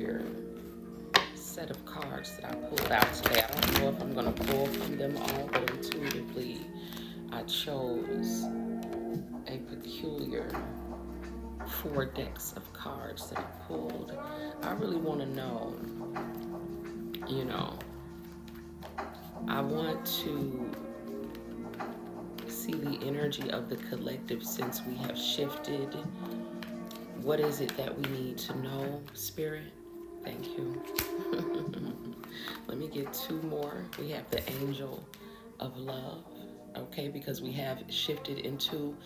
peculiar set of cards that I pulled out today. I don't know if I'm going to pull from them all, but intuitively I chose a peculiar 4 decks of cards that I pulled. I really want to know, you know, I want to see the energy of the collective since we have shifted. What is it that we need to know, Spirit? Thank you. Let me get 2 more. We have the Angel of Love, okay, because we have shifted into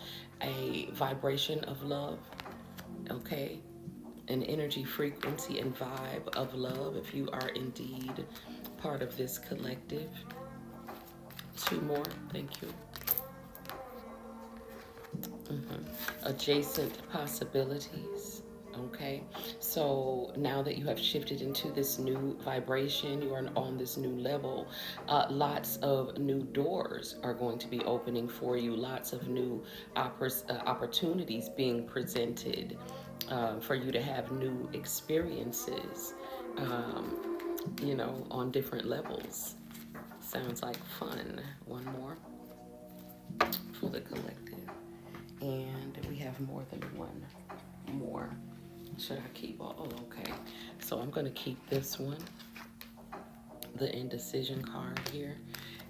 a vibration of love, okay, an energy, frequency, and vibe of love if you are indeed part of this collective. 2 more. Thank you. Adjacent possibilities. Okay, so now that you have shifted into this new vibration, you are on this new level. Lots of new doors are going to be opening for you. Lots of new opportunities being presented for you to have new experiences. On different levels. Sounds like fun. 1 more for the collective. And we have more than 1 more. Should I keep all? Oh, okay. So I'm going to keep this one, the indecision card here.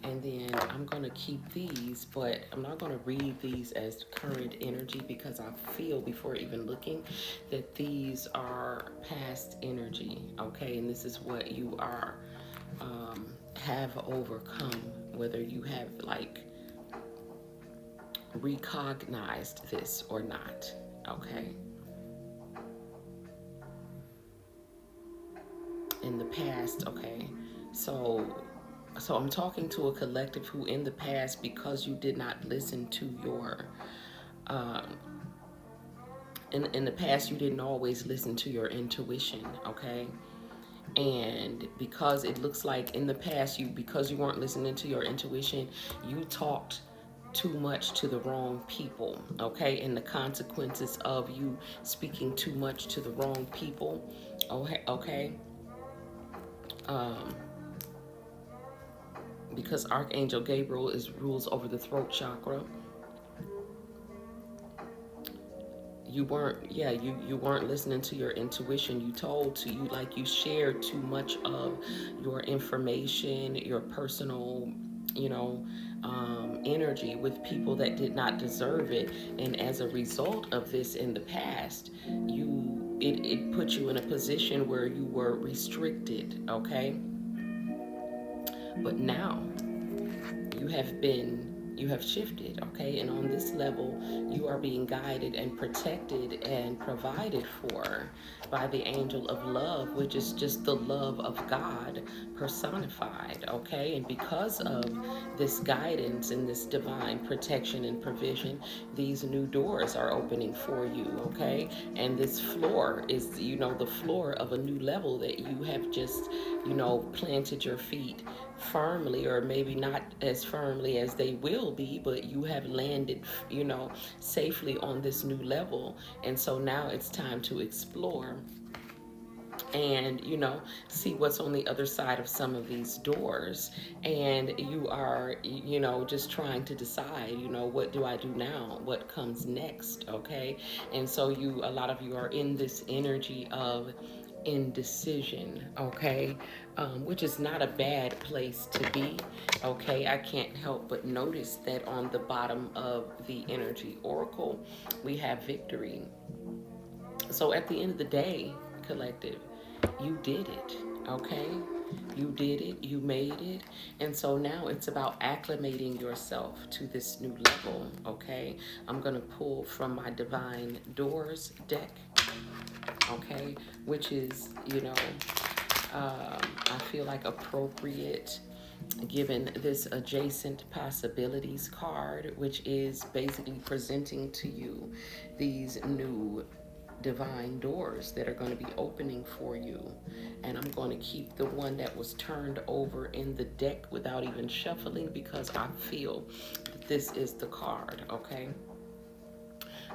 And then I'm going to keep these, but I'm not going to read these as current energy because I feel before even looking that these are past energy, okay? And this is what you are, have overcome, whether you have like recognized this or not, okay? In the past, okay? So I'm talking to a collective who in the past, because you did not listen to your in the past you didn't always listen to your intuition, okay? And because it looks like in the past because you weren't listening to your intuition, you talked too much to the wrong people, okay? And the consequences of you speaking too much to the wrong people, okay? Because Archangel Gabriel rules over the throat chakra. You weren't listening to your intuition. You shared too much of your information, your personal, energy with people that did not deserve it. And as a result of this in the past, it put you in a position where you were restricted, okay? But now you have shifted, okay? And on this level, you are being guided and protected and provided for by the angel of love, which is just the love of God personified, okay? And because of this guidance and this divine protection and provision, these new doors are opening for you, okay? And this floor is, the floor of a new level that you have just, planted your feet firmly, or maybe not as firmly as they will be, but you have landed, safely on this new level. And so now it's time to explore and see what's on the other side of some of these doors. And you are just trying to decide, what do I do now, what comes next, okay? And so a lot of you are in this energy of indecision, okay? Which is not a bad place to be, okay? I can't help but notice that on the bottom of the energy oracle we have victory. So at the end of the day, collective, you did it, okay? You did it, you made it. And so now it's about acclimating yourself to this new level, okay? I'm going to pull from my Divine Doors deck, okay? Which is, I feel like appropriate given this adjacent possibilities card, which is basically presenting to you these new divine doors that are going to be opening for you. And I'm going to keep the one that was turned over in the deck without even shuffling because I feel that this is the card, okay?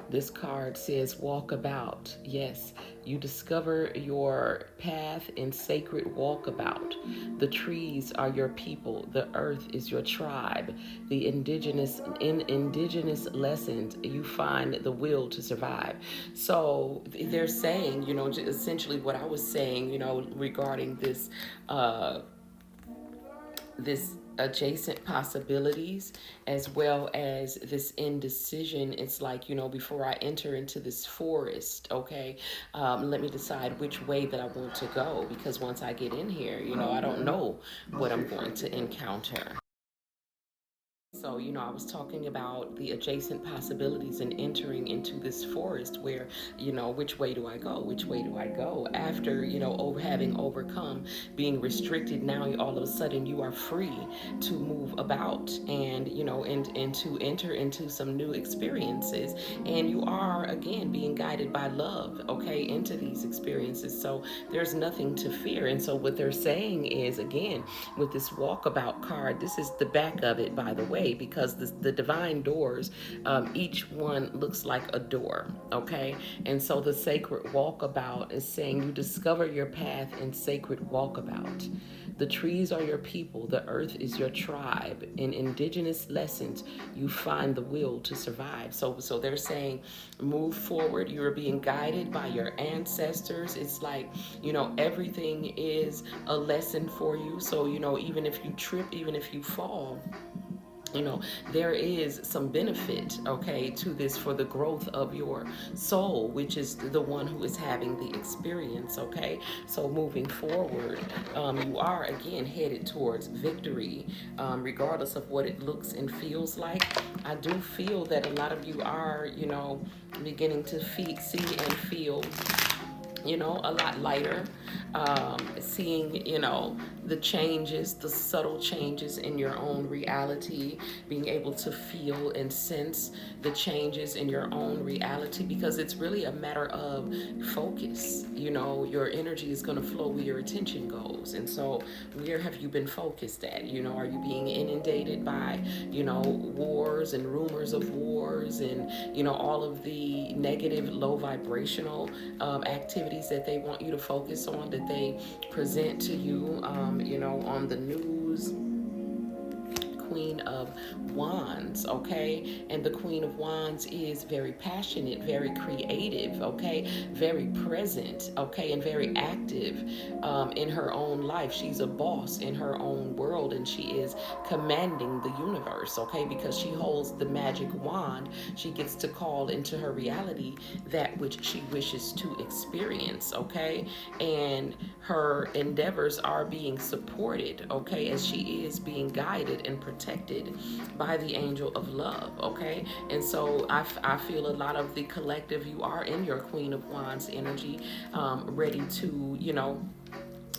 This card says walk about. Yes, you discover your path in sacred walkabout. The trees are your people. The earth is your tribe. In indigenous lessons, you find the will to survive. So they're saying, essentially what I was saying, regarding this adjacent possibilities as well as this indecision. It's like, before I enter into this forest, okay, let me decide which way that I want to go, because once I get in here, I don't know what I'm going to encounter. So, I was talking about the adjacent possibilities and entering into this forest where, which way do I go? Which way do I go? After, having overcome being restricted, now all of a sudden you are free to move about and, and to enter into some new experiences. And you are, again, being guided by love, okay, into these experiences. So there's nothing to fear. And so what they're saying is, again, with this walkabout card, this is the back of it, by the way, because the divine doors, each one looks like a door, okay? And so the sacred walkabout is saying you discover your path in sacred walkabout. The trees are your people, the earth is your tribe. In indigenous lessons, you find the will to survive. So they're saying move forward. You're being guided by your ancestors. It's like, everything is a lesson for you. So, even if you trip, even if you fall, there is some benefit, okay, to this for the growth of your soul, which is the one who is having the experience, okay? So moving forward, you are again headed towards victory, regardless of what it looks and feels like. I do feel that a lot of you are, beginning to see and feel a lot lighter, seeing, the changes, the subtle changes in your own reality, being able to feel and sense the changes in your own reality, because it's really a matter of focus. Your energy is going to flow where your attention goes. And so where have you been focused at? Are you being inundated by, wars and rumors of wars and, all of the negative, low vibrational activities that they want you to focus on, that they present to you, on the news? Queen of Wands, okay? And the Queen of Wands is very passionate, very creative, okay? Very present, okay? And very active in her own life. She's a boss in her own world, and she is commanding the universe, okay? Because she holds the magic wand, she gets to call into her reality that which she wishes to experience, okay? And her endeavors are being supported, okay, as she is being guided and protected by the angel of love, okay? And so I feel a lot of the collective, you are in your Queen of Wands energy, ready to,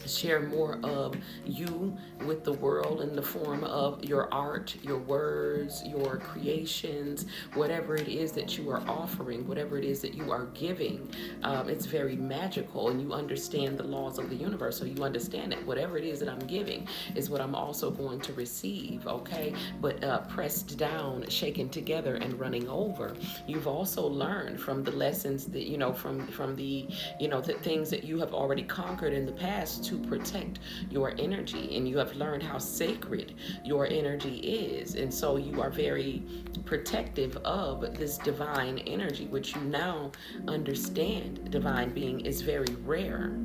share more of you with the world in the form of your art, your words, your creations, whatever it is that you are offering, whatever it is that you are giving. It's very magical, and you understand the laws of the universe. So you understand that whatever it is that I'm giving is what I'm also going to receive, okay? But pressed down, shaken together, and running over. You've also learned from the lessons that, from the, the things that you have already conquered in the past, to protect your energy, and you have learned how sacred your energy is. And so you are very protective of this divine energy, which you now understand divine being is very rare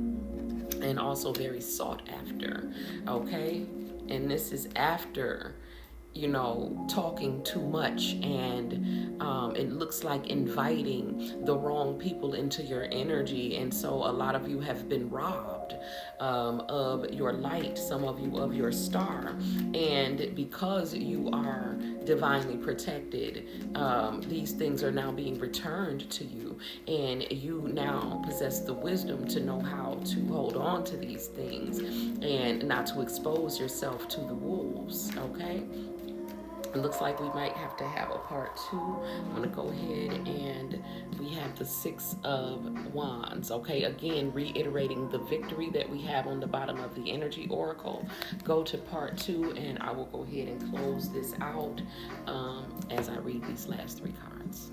and also very sought after, okay? And this is after talking too much, and it looks like inviting the wrong people into your energy. And so a lot of you have been robbed of your light, some of you of your star. And because you are divinely protected, these things are now being returned to you, and you now possess the wisdom to know how to hold on to these things and not to expose yourself to the wolves, okay? It looks like we might have to have a part 2. I'm going to go ahead, and we have the 6 of Wands. Okay, again, reiterating the victory that we have on the bottom of the energy oracle. Go to part 2, and I will go ahead and close this out as I read these last 3 cards.